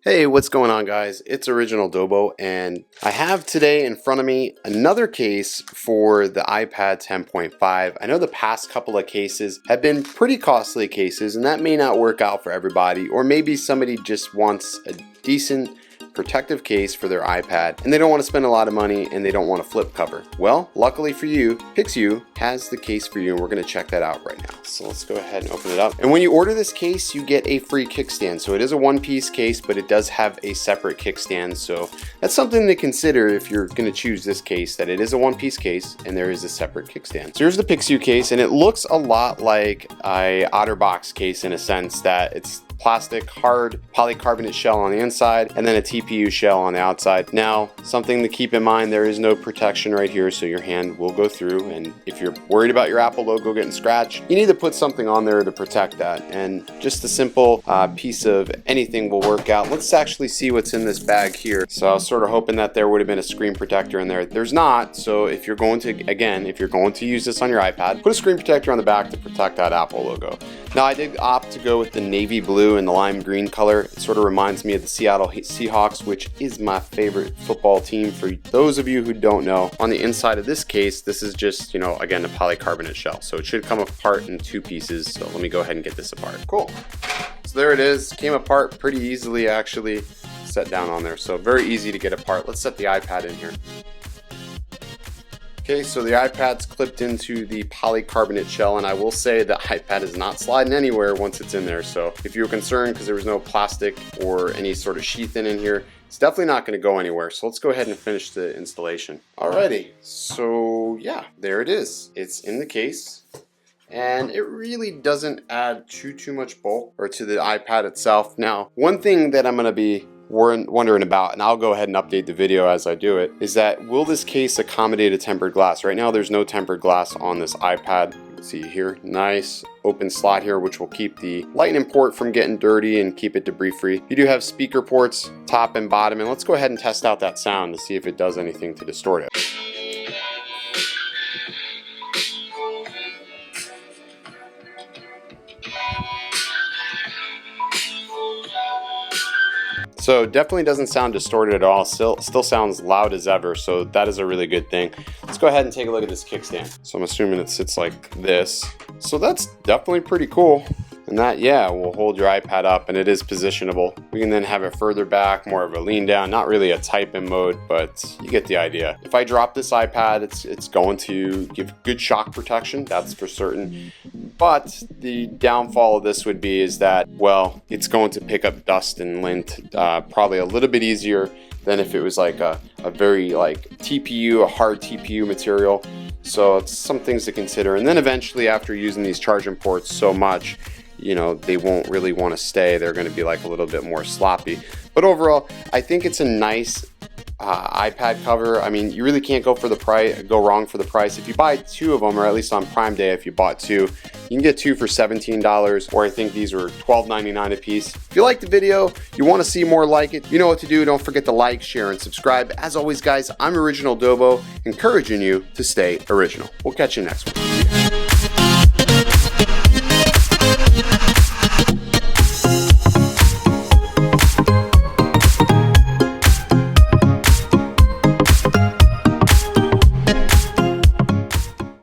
Hey, what's going on, guys? It's Original Dobo, and I have today in front of me another case for the iPad 10.5. I know the past couple of cases have been pretty costly cases, and that may not work out for everybody, or maybe somebody just wants a decent protective case for their iPad and they don't want to spend a lot of money and they don't want a flip cover. Well, luckily for you, Pixu has the case for you, and we're going to check that out right now. So let's go ahead and open it up. And when you order this case, you get a free kickstand. So it is a one-piece case, but it does have a separate kickstand. So that's something to consider if you're going to choose this case, that it is a one-piece case and there is a separate kickstand. So here's the Pixu case, and it looks a lot like a OtterBox case in a sense that it's plastic, hard polycarbonate shell on the inside, and then a TPU shell on the outside. Now, something to keep in mind, there is no protection right here, so your hand will go through, and if you're worried about your Apple logo getting scratched, you need to put something on there to protect that, and just a simple piece of anything will work out. Let's actually see what's in this bag here. So I was sort of hoping that there would have been a screen protector in there. There's not, so if you're going to, again, if you're going to use this on your iPad, put a screen protector on the back to protect that Apple logo. Now, I did opt to go with the navy blue and the lime green color. It sort of reminds me of the Seattle Seahawks, which is my favorite football team for those of you who don't know. On the inside of this case, this is just, again, a polycarbonate shell. So it should come apart in two pieces. So let me go ahead and get this apart. Cool. So there it is. Came apart pretty easily, actually. Set down on there. So very easy to get apart. Let's set the iPad in here. Okay, so the iPad's clipped into the polycarbonate shell, and I will say the iPad is not sliding anywhere once it's in there. So if you were concerned because there was no plastic or any sort of sheath in here, it's definitely not going to go anywhere. So let's go ahead and finish the installation. Alrighty, so yeah, there it is. It's in the case. And it really doesn't add too much bulk or to the iPad itself. Now, one thing that I'm going to be wondering about, and I'll go ahead and update the video as I do it, is that will this case accommodate a tempered glass? Right now there's no tempered glass on this iPad. You can see here, nice open slot here, which will keep the lightning port from getting dirty and keep it debris free. You do have speaker ports top and bottom, and let's go ahead and test out that sound to see if it does anything to distort it. So definitely doesn't sound distorted at all. Still sounds loud as ever, so that is a really good thing. Let's go ahead and take a look at this kickstand. So I'm assuming it sits like this. So that's definitely pretty cool. And that, yeah, will hold your iPad up, and it is positionable. We can then have it further back, more of a lean down, not really a type in mode, but you get the idea. If I drop this iPad, it's going to give good shock protection, that's for certain. But the downfall of this would be is that, well, it's going to pick up dust and lint probably a little bit easier than if it was like a very like TPU, a hard TPU material. So it's some things to consider. And then eventually, after using these charging ports so much, they won't really want to stay. They're going to be like a little bit more sloppy. But overall, I think it's a nice iPad cover. I mean, you really can't go wrong for the price. If you buy two of them, or at least on Prime Day, if you bought two, you can get two for $17, or I think these were $12.99 a piece. If you liked the video, you want to see more like it, you know what to do. Don't forget to like, share, and subscribe. As always, guys, I'm Original Dobo, encouraging you to stay original. We'll catch you next one.